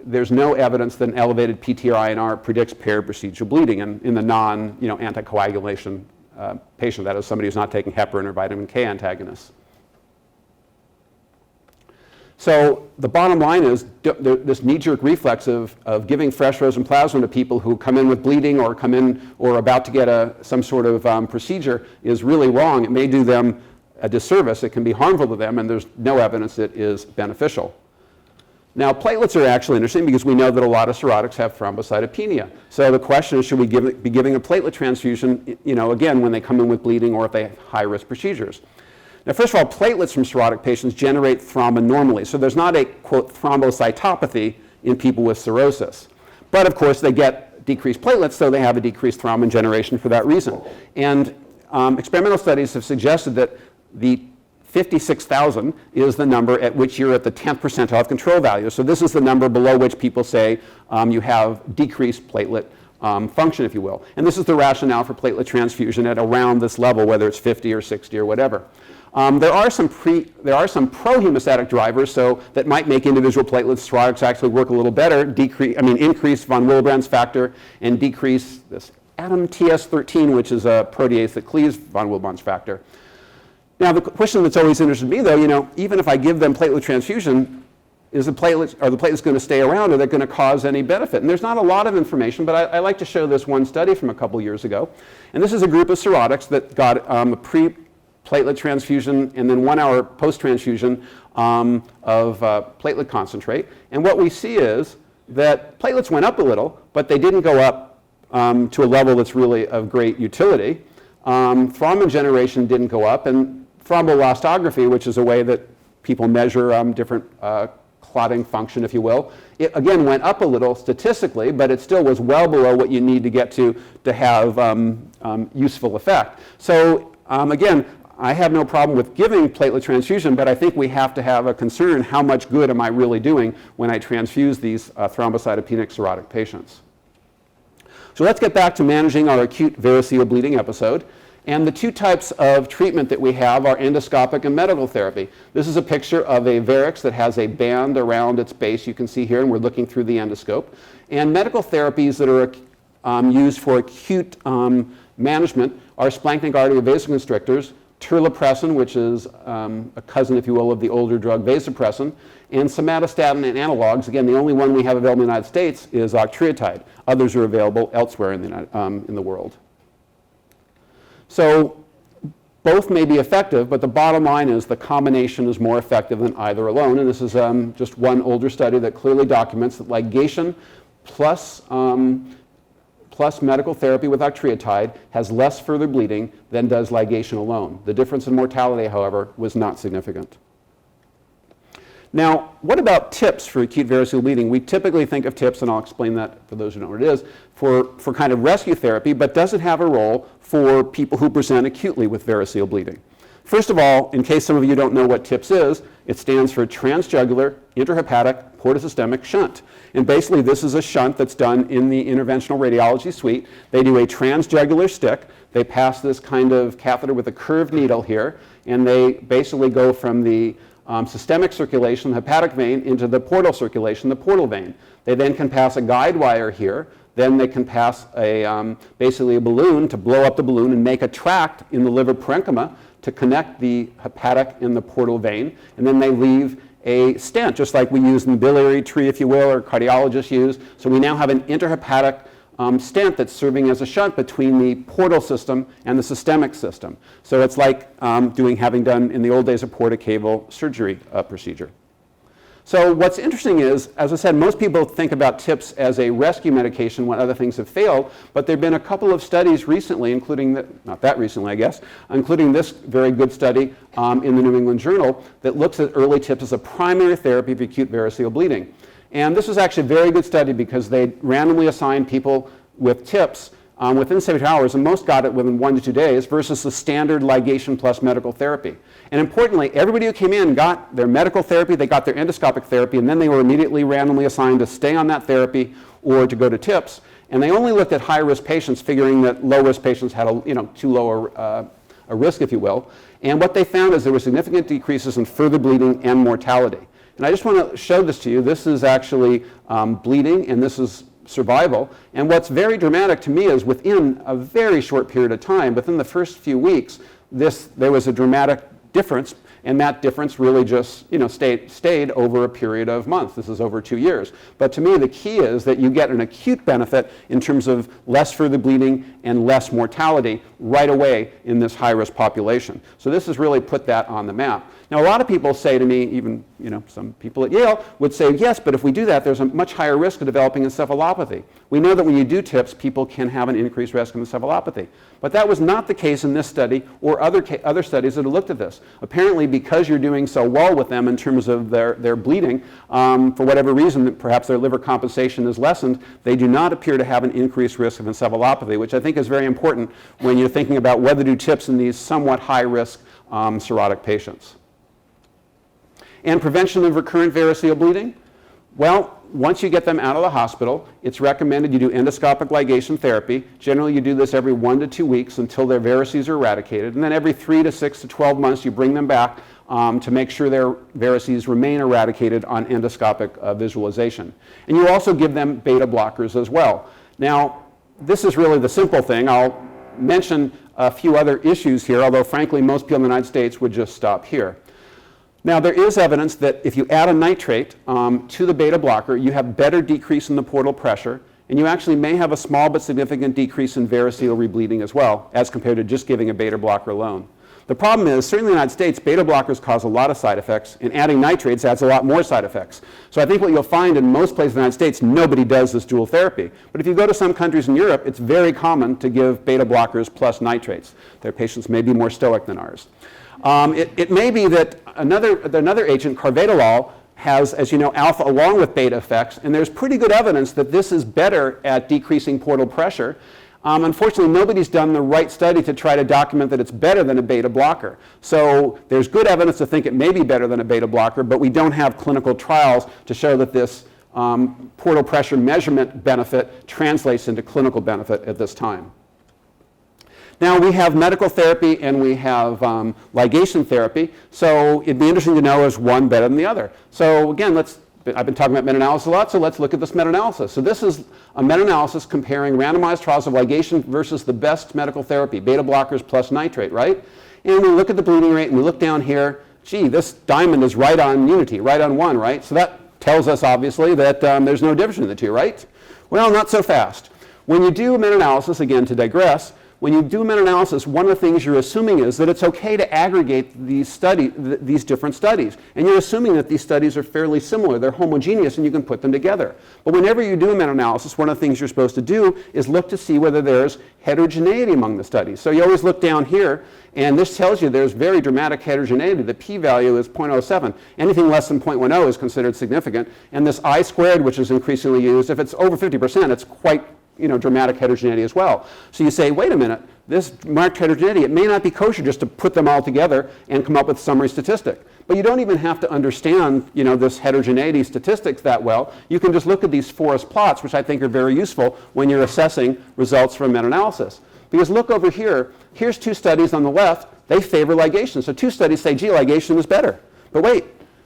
there's no evidence that an elevated PTR-INR predicts peri-procedural bleeding in the non-anticoagulation patient, that is somebody who's not taking heparin or vitamin K antagonists. So the bottom line is this knee-jerk reflex of giving fresh frozen plasma to people who come in with bleeding or come in or are about to get some sort of procedure is really wrong. It may do them a disservice. It can be harmful to them, and there's no evidence it is beneficial. Now, platelets are actually interesting because we know that a lot of cirrhotics have thrombocytopenia. So the question is, should we be giving a platelet transfusion, again, when they come in with bleeding or if they have high-risk procedures? Now, first of all, platelets from cirrhotic patients generate thrombin normally. So there's not a, quote, thrombocytopathy in people with cirrhosis. But, of course, they get decreased platelets, so they have a decreased thrombin generation for that reason. And experimental studies have suggested that the 56,000 is the number at which you're at the 10th percentile of control value. So this is the number below which people say you have decreased platelet function, if you will. And this is the rationale for platelet transfusion at around this level, whether it's 50 or 60 or whatever. There are some pro-hemostatic drivers that might make individual platelets, cirrhotics actually work a little better, increase von Willebrand's factor and decrease this ATOM TS13, which is a protease that cleaves von Willebrand's factor. Now, the question that's always interested me, though, even if I give them platelet transfusion, are the platelets going to stay around? Are they going to cause any benefit? And there's not a lot of information, but I like to show this one study from a couple years ago. And this is a group of cirrhotics that got a pre-platelet transfusion and then 1 hour post-transfusion of platelet concentrate. And what we see is that platelets went up a little, but they didn't go up to a level that's really of great utility. Thrombin generation didn't go up, and thromboelastography, which is a way that people measure different clotting function, if you will, it again went up a little statistically, but it still was well below what you need to get to have useful effect. So again, I have no problem with giving platelet transfusion, but I think we have to have a concern: how much good am I really doing when I transfuse these thrombocytopenic cirrhotic patients? So let's get back to managing our acute variceal bleeding episode. And the two types of treatment that we have are endoscopic and medical therapy. This is a picture of a varix that has a band around its base, you can see here, and we're looking through the endoscope. And medical therapies that are used for acute management are splanchnic artery vasoconstrictors, terlipressin, which is a cousin, if you will, of the older drug vasopressin, and somatostatin and analogs. Again, the only one we have available in the United States is octreotide. Others are available elsewhere in the world. So both may be effective, but the bottom line is the combination is more effective than either alone. And this is just one older study that clearly documents that ligation plus medical therapy with octreotide has less further bleeding than does ligation alone. The difference in mortality, however, was not significant. Now, what about TIPS for acute variceal bleeding? We typically think of TIPS, and I'll explain that for those who don't know what it is, for kind of rescue therapy, but doesn't have a role for people who present acutely with variceal bleeding. First of all, in case some of you don't know what TIPS is, it stands for Transjugular Intrahepatic Portosystemic Shunt. And basically this is a shunt that's done in the interventional radiology suite. They do a transjugular stick. They pass this kind of catheter with a curved needle here, and they basically go from the systemic circulation, the hepatic vein, into the portal circulation, the portal vein. They then can pass a guide wire here. Then they can pass basically a balloon to blow up the balloon and make a tract in the liver parenchyma to connect the hepatic and the portal vein. And then they leave a stent, just like we use in the biliary tree, if you will, or cardiologists use. So we now have an intrahepatic stent that's serving as a shunt between the portal system and the systemic system. So it's like having done in the old days a portacaval surgery procedure. So what's interesting is, as I said, most people think about TIPS as a rescue medication when other things have failed, but there have been a couple of studies recently, not that recently I guess, including this very good study in the New England Journal that looks at early TIPS as a primary therapy for acute variceal bleeding. And this was actually a very good study because they randomly assigned people with TIPS within 72 hours, and most got it within 1 to 2 days, versus the standard ligation plus medical therapy. And importantly, everybody who came in got their medical therapy, they got their endoscopic therapy, and then they were immediately randomly assigned to stay on that therapy or to go to TIPS. And they only looked at high-risk patients, figuring that low-risk patients had too low a risk, if you will. And what they found is there were significant decreases in further bleeding and mortality. And I just want to show this to you. This is actually bleeding, and this is survival. And what's very dramatic to me is within a very short period of time, within the first few weeks, there was a dramatic difference, and that difference really just stayed over a period of months. This is over 2 years. But to me, the key is that you get an acute benefit in terms of less further bleeding and less mortality right away in this high-risk population. So this has really put that on the map. Now, a lot of people say to me, even some people at Yale would say, yes, but if we do that, there's a much higher risk of developing encephalopathy. We know that when you do TIPS, people can have an increased risk of encephalopathy. But that was not the case in this study or other studies that have looked at this. Apparently, because you're doing so well with them in terms of their bleeding, for whatever reason, perhaps their liver compensation is lessened, they do not appear to have an increased risk of encephalopathy, which I think is very important when you're thinking about whether to do TIPS in these somewhat high-risk cirrhotic patients. And prevention of recurrent variceal bleeding? Well, once you get them out of the hospital, it's recommended you do endoscopic ligation therapy. Generally, you do this every 1 to 2 weeks until their varices are eradicated. And then every 3 to 6 to 12 months, you bring them back to make sure their varices remain eradicated on endoscopic visualization. And you also give them beta blockers as well. Now, this is really the simple thing. I'll mention a few other issues here, although frankly, most people in the United States would just stop here. Now, there is evidence that if you add a nitrate to the beta blocker, you have better decrease in the portal pressure, and you actually may have a small but significant decrease in variceal rebleeding as well, as compared to just giving a beta blocker alone. The problem is, certainly in the United States, beta blockers cause a lot of side effects, and adding nitrates adds a lot more side effects. So I think what you'll find in most places in the United States, nobody does this dual therapy. But if you go to some countries in Europe, it's very common to give beta blockers plus nitrates. Their patients may be more stoic than ours. It may be that another agent, carvedilol, has, as you know, alpha along with beta effects, and there's pretty good evidence that this is better at decreasing portal pressure. Unfortunately, nobody's done the right study to try to document that it's better than a beta blocker. So there's good evidence to think it may be better than a beta blocker, but we don't have clinical trials to show that this portal pressure measurement benefit translates into clinical benefit at this time. Now, we have medical therapy and we have ligation therapy, so it'd be interesting to know, is one better than the other? So again, I've been talking about meta-analysis a lot, so let's look at this meta-analysis. So this is a meta-analysis comparing randomized trials of ligation versus the best medical therapy, beta blockers plus nitrate, right? And we look at the bleeding rate and we look down here, gee, this diamond is right on unity, right on 1, right? So that tells us, obviously, that there's no difference in the two, right? Well, not so fast. When you do a meta-analysis, again, to digress, when you do a meta-analysis, one of the things you're assuming is that it's okay to aggregate these different studies. And you're assuming that these studies are fairly similar, they're homogeneous, and you can put them together. But whenever you do a meta-analysis, one of the things you're supposed to do is look to see whether there's heterogeneity among the studies. So you always look down here, and this tells you there's very dramatic heterogeneity. The p-value is 0.07. Anything less than 0.10 is considered significant. And this I squared, which is increasingly used, if it's over 50%, it's quite dramatic heterogeneity as well. So you say, wait a minute, this marked heterogeneity, it may not be kosher just to put them all together and come up with a summary statistic. But you don't even have to understand, this heterogeneity statistics that well. You can just look at these forest plots, which I think are very useful when you're assessing results from meta-analysis. Because look over here, here's 2 studies on the left, they favor ligation. So 2 studies say, gee, ligation is better. But wait,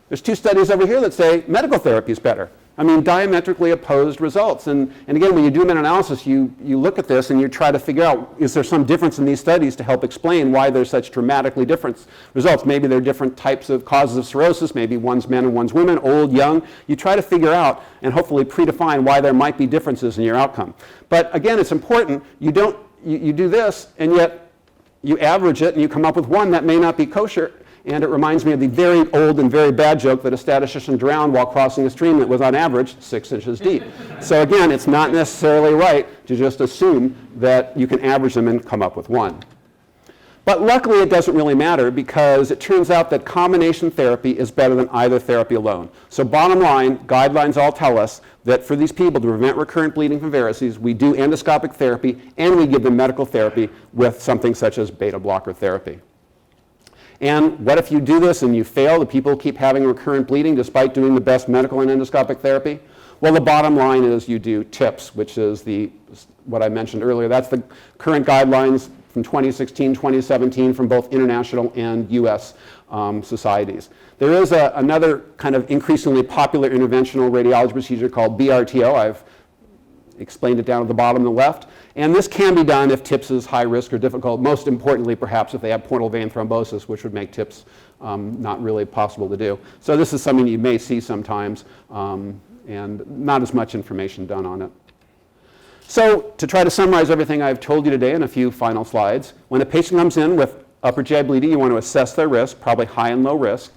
there's 2 studies over here that say medical therapy is better. I mean, diametrically opposed results. And again, when you do meta-analysis, you look at this and you try to figure out, is there some difference in these studies to help explain why there's such dramatically different results? Maybe there are different types of causes of cirrhosis, maybe one's men and one's women, old, young. You try to figure out and hopefully predefine why there might be differences in your outcome. But again, it's important, you do this and yet you average it and you come up with one that may not be kosher. And it reminds me of the very old and very bad joke that a statistician drowned while crossing a stream that was on average 6 inches deep. So again, it's not necessarily right to just assume that you can average them and come up with one. But luckily it doesn't really matter because it turns out that combination therapy is better than either therapy alone. So bottom line, guidelines all tell us that for these people to prevent recurrent bleeding from varices, we do endoscopic therapy and we give them medical therapy with something such as beta blocker therapy. And what if you do this and you fail? The people keep having recurrent bleeding despite doing the best medical and endoscopic therapy? Well, the bottom line is you do TIPS, which is what I mentioned earlier. That's the current guidelines from 2016, 2017 from both international and US societies. There is another kind of increasingly popular interventional radiology procedure called BRTO. I've explained it down at the bottom on the left. And this can be done if TIPS is high risk or difficult, most importantly perhaps if they have portal vein thrombosis, which would make TIPS not really possible to do. So this is something you may see sometimes and not as much information done on it. So to try to summarize everything I've told you today in a few final slides, when a patient comes in with upper GI bleeding, you want to assess their risk, probably high and low risk.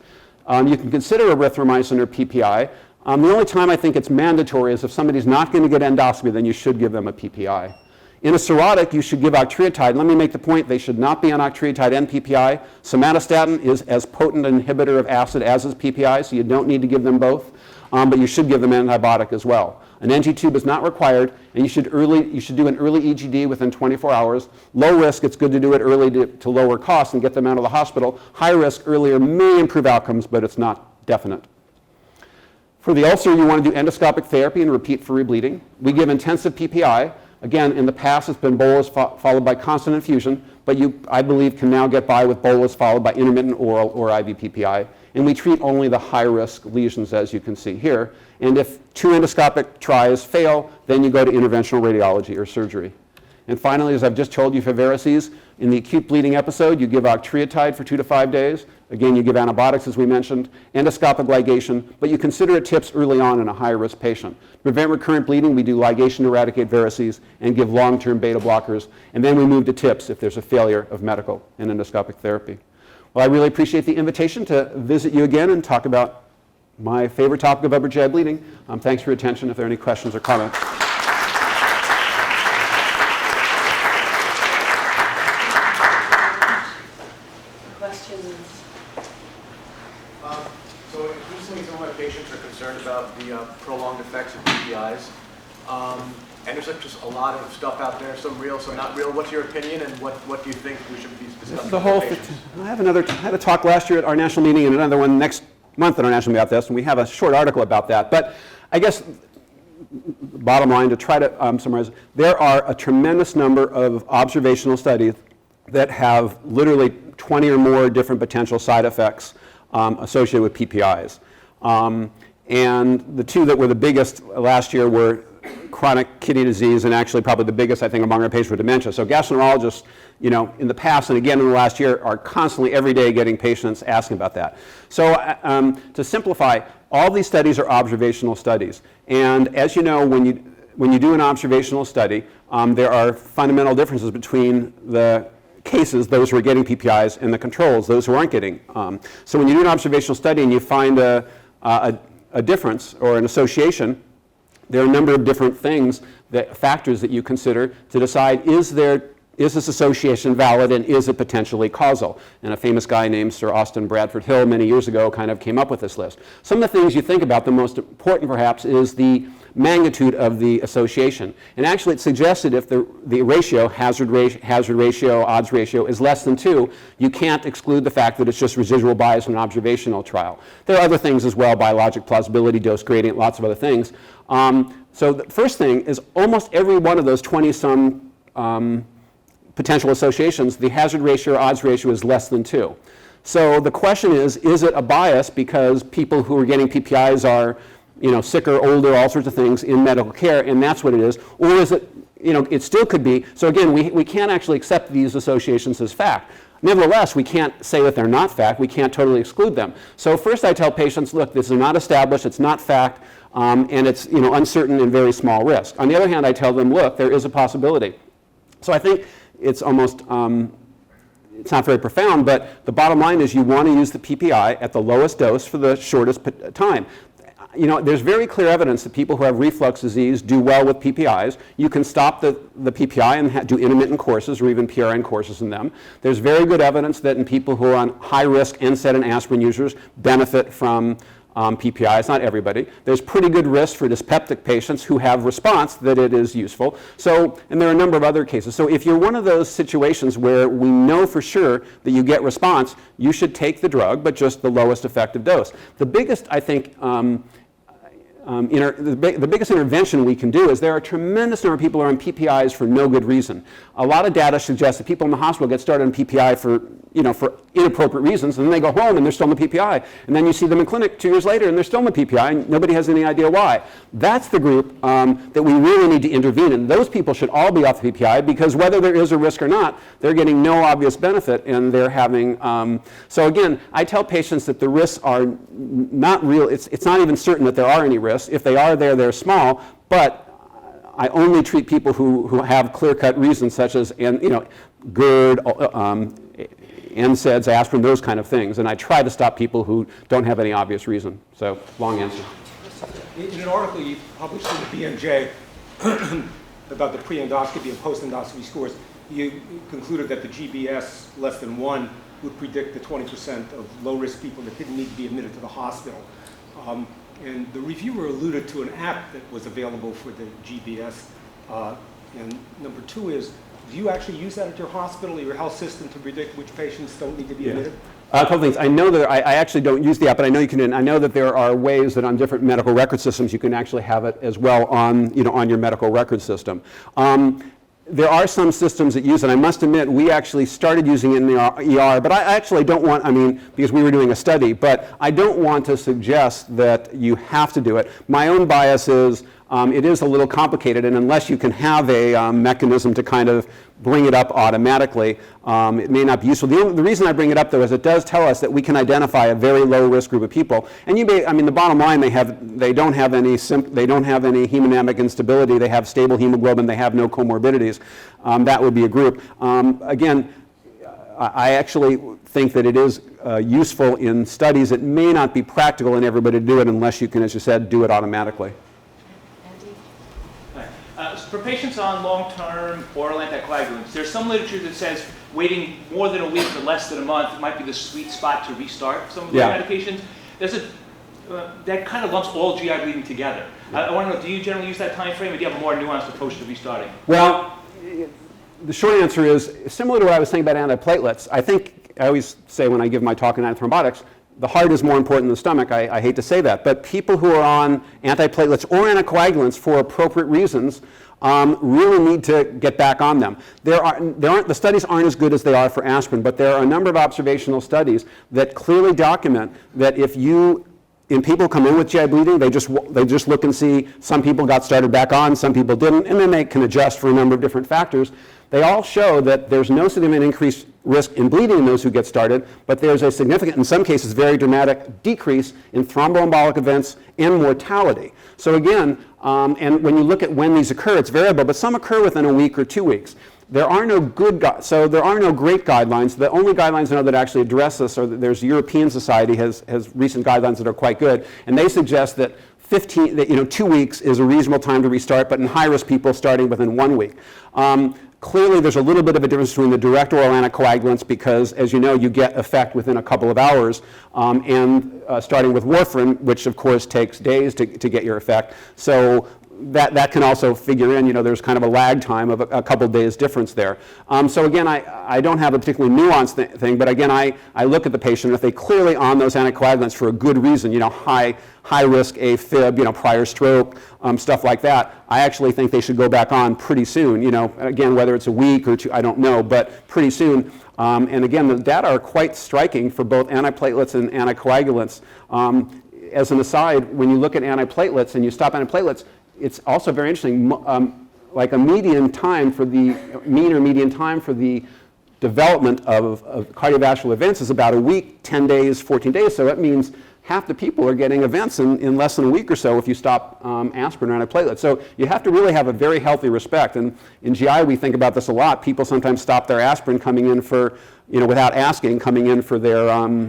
You can consider erythromycin or PPI. The only time I think it's mandatory is if somebody's not going to get endoscopy, then you should give them a PPI. In a cirrhotic, you should give octreotide. Let me make the point, they should not be on octreotide and PPI. Somatostatin is as potent an inhibitor of acid as is PPI, so you don't need to give them both, but you should give them an antibiotic as well. An NG tube is not required, and you should do an early EGD within 24 hours. Low risk, it's good to do it early to lower costs and get them out of the hospital. High risk, earlier may improve outcomes, but it's not definite. For the ulcer, you want to do endoscopic therapy and repeat for rebleeding. We give intensive PPI. Again, in the past, it's been bolus followed by constant infusion, but you, I believe, can now get by with bolus followed by intermittent oral or IV PPI. And we treat only the high-risk lesions, as you can see here. And if 2 endoscopic tries fail, then you go to interventional radiology or surgery. And finally, as I've just told you for varices, in the acute bleeding episode, you give octreotide for 2 to 5 days. Again, you give antibiotics, as we mentioned, endoscopic ligation, but you consider it TIPS early on in a high-risk patient. To prevent recurrent bleeding, we do ligation to eradicate varices and give long-term beta blockers, and then we move to TIPS if there's a failure of medical and endoscopic therapy. Well, I really appreciate the invitation to visit you again and talk about my favorite topic of upper GI bleeding. Thanks for your attention. If there are any questions or comments. So increasingly some of my patients are concerned about the prolonged effects of PPIs. And there's just a lot of stuff out there, some real, some not real. What's your opinion, and what do you think we should be discussing? The whole I had a talk last year at our national meeting and another one next month at our national meeting about this, and we have a short article about that. But I guess bottom line, to try to summarize, there are a tremendous number of observational studies that have literally 20 or more different potential side effects associated with PPIs. And the 2 that were the biggest last year were chronic kidney disease, and actually probably the biggest, I think, among our patients with dementia. So gastroenterologists, in the past and again in the last year, are constantly every day getting patients asking about that. So to simplify, all these studies are observational studies. And as you know, when you do an observational study, there are fundamental differences between the cases, those who are getting PPIs, and the controls, those who aren't getting. So when you do an observational study and you find a difference or an association, there are a number of different factors that you consider to decide, is this association valid and is it potentially causal? And a famous guy named Sir Austin Bradford Hill many years ago kind of came up with this list. Some of the things you think about, the most important perhaps, is the magnitude of the association. And actually it suggested if the ratio, hazard ratio, odds ratio is less than 2, you can't exclude the fact that it's just residual bias in an observational trial. There are other things as well, biologic plausibility, dose gradient, lots of other things. So the first thing is almost every one of those 20-some potential associations, the hazard ratio or odds ratio is less than 2. So the question is it a bias because people who are getting PPIs are, sicker, older, all sorts of things in medical care, and that's what it is? Or is it, it still could be. So again, we can't actually accept these associations as fact. Nevertheless, we can't say that they're not fact. We can't totally exclude them. So first I tell patients, look, this is not established, it's not fact, and it's uncertain and very small risk. On the other hand, I tell them, look, there is a possibility. So I think it's almost, it's not very profound, but the bottom line is you want to use the PPI at the lowest dose for the shortest time. There's very clear evidence that people who have reflux disease do well with PPIs. You can stop the PPI and do intermittent courses or even PRN courses in them. There's very good evidence that in people who are on high-risk NSAID and aspirin users benefit from PPI. It's not everybody. There's pretty good risk for dyspeptic patients who have response that it is useful. So, and there are a number of other cases. So if you're one of those situations where we know for sure that you get response, you should take the drug, but just the lowest effective dose. The biggest, I think, the biggest intervention we can do is there are a tremendous number of people who are on PPIs for no good reason. A lot of data suggests that people in the hospital get started on PPI for inappropriate reasons, and then they go home and they're still on the PPI. And then you see them in clinic 2 years later and they're still on the PPI and nobody has any idea why. That's the group that we really need to intervene in. Those people should all be off the PPI because whether there is a risk or not, they're getting no obvious benefit and they're having, so again, I tell patients that the risks are not real, it's not even certain that there are any risks. If they are there, they're small, but I only treat people who have clear-cut reasons such as, GERD, NSAIDs, aspirin, those kind of things. And I try to stop people who don't have any obvious reason. So, long answer. In an article you published in the BMJ about the pre-endoscopy and post-endoscopy scores, you concluded that the GBS less than 1 would predict the 20% of low-risk people that didn't need to be admitted to the hospital. And the reviewer alluded to an app that was available for the GBS. And number 2 is, do you actually use that at your hospital or your health system to predict which patients don't need to be admitted? A couple things. I know that I actually don't use the app, but I know you can. I know that there are ways that on different medical record systems you can actually have it as well on your medical record system. There are some systems that use it. I must admit, we actually started using it in the ER, but I actually don't want, because we were doing a study, but I don't want to suggest that you have to do it. My own bias is it is a little complicated, and unless you can have a mechanism to kind of bring it up automatically, it may not be useful. The reason I bring it up, though, is it does tell us that we can identify a very low-risk group of people. And you may, the bottom line, they don't have any hemodynamic instability. They have stable hemoglobin. They have no comorbidities. That would be a group. Again, I actually think that it is useful in studies. It may not be practical in everybody to do it unless you can, as you said, do it automatically. For patients on long-term oral anticoagulants, there's some literature that says waiting more than a week to less than a month might be the sweet spot to restart some of the medications. That kind of lumps all GI bleeding together. I want to know, do you generally use that time frame, or do you have a more nuanced approach to restarting? Well, the short answer is similar to what I was saying about antiplatelets. I always say when I give my talk on antithrombotics, the heart is more important than the stomach. I hate to say that, but people who are on antiplatelets or anticoagulants for appropriate reasons really need to get back on them. The studies aren't as good as they are for aspirin, but there are a number of observational studies that clearly document that if people come in with GI bleeding, they just look and see some people got started back on, some people didn't, and then they can adjust for a number of different factors. They all show that there's no significant increased risk in bleeding in those who get started, but there's a significant, in some cases, very dramatic decrease in thromboembolic events and mortality. So again, and when you look at when these occur, it's variable, but some occur within a week or 2 weeks. There are no great guidelines. The only guidelines I know that actually address this are that there's European Society has recent guidelines that are quite good, and they suggest that 2 weeks is a reasonable time to restart, but in high-risk people starting within 1 week. Clearly, there's a little bit of a difference between the direct oral anticoagulants because, as you know, you get effect within a couple of hours, and starting with warfarin, which of course takes days to get your effect. So that can also figure in, there's kind of a lag time of a couple days difference there. So again, I don't have a particularly nuanced thing, but again, I look at the patient, if they clearly on those anticoagulants for a good reason, high risk AFib, prior stroke, stuff like that, I actually think they should go back on pretty soon. Again, whether it's a week or two, I don't know, but pretty soon. And again, the data are quite striking for both antiplatelets and anticoagulants. As an aside, when you look at antiplatelets and you stop antiplatelets, it's also very interesting, like a mean or median time for the development of cardiovascular events is about a week, 10 days, 14 days. So that means half the people are getting events in less than a week or so if you stop aspirin or antiplatelets. So you have to really have a very healthy respect. And in GI, we think about this a lot. People sometimes stop their aspirin coming in for, without asking, coming in for their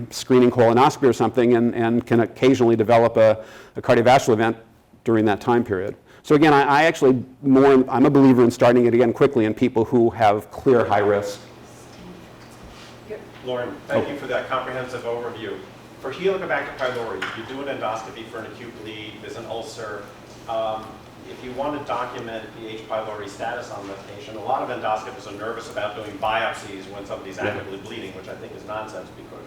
screening colonoscopy or something, and can occasionally develop a cardiovascular event during that time period. So again, I'm a believer in starting it again quickly in people who have clear high risk. Loren, thank you for that comprehensive overview. For Helicobacter pylori, you do an endoscopy for an acute bleed, there's an ulcer. If you want to document the H. pylori status on the patient, a lot of endoscopists are nervous about doing biopsies when somebody's actively bleeding, which I think is nonsense because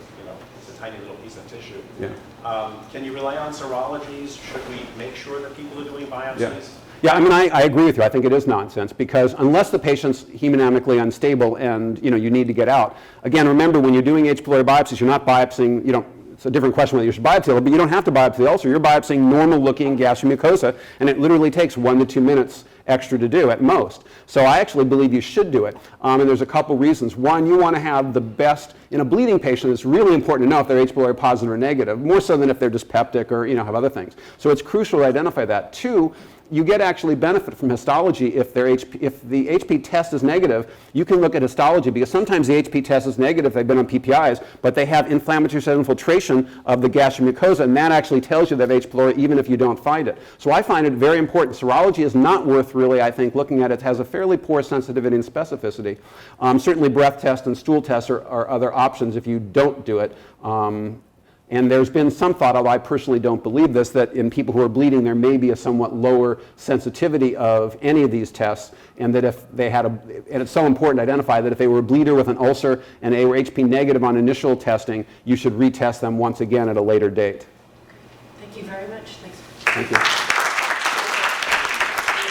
it's a tiny little piece of tissue. Yeah. Can you rely on serologies? Should we make sure that people are doing biopsies? Yeah, I agree with you. I think it is nonsense because unless the patient's hemodynamically unstable and you need to get out. Again, remember when you're doing H. pylori biopsies, you're not biopsying, it's a different question whether you should biopsy it, but you don't have to biopsy the ulcer. You're biopsying normal-looking gastromucosa, and it literally takes 1 to 2 minutes extra to do at most. So I actually believe you should do it, and there's a couple reasons. One, you want to have the best, in a bleeding patient, it's really important to know if they're H. pylori positive or negative, more so than if they're dyspeptic or have other things. So it's crucial to identify that. Two, you get actually benefit from histology if the HP test is negative. You can look at histology because sometimes the HP test is negative, they've been on PPIs, but they have inflammatory cell infiltration of the gastromucosa, and that actually tells you they have H. pylori even if you don't find it. So I find it very important. Serology is not worth really, I think, looking at it. It has a fairly poor sensitivity and specificity. Certainly breath tests and stool tests are other options if you don't do it. And there's been some thought, although I personally don't believe this, that in people who are bleeding there may be a somewhat lower sensitivity of any of these tests, and that if they had and it's so important to identify that if they were a bleeder with an ulcer and they were HP negative on initial testing, you should retest them once again at a later date. Thank you very much. Thanks. Thank you.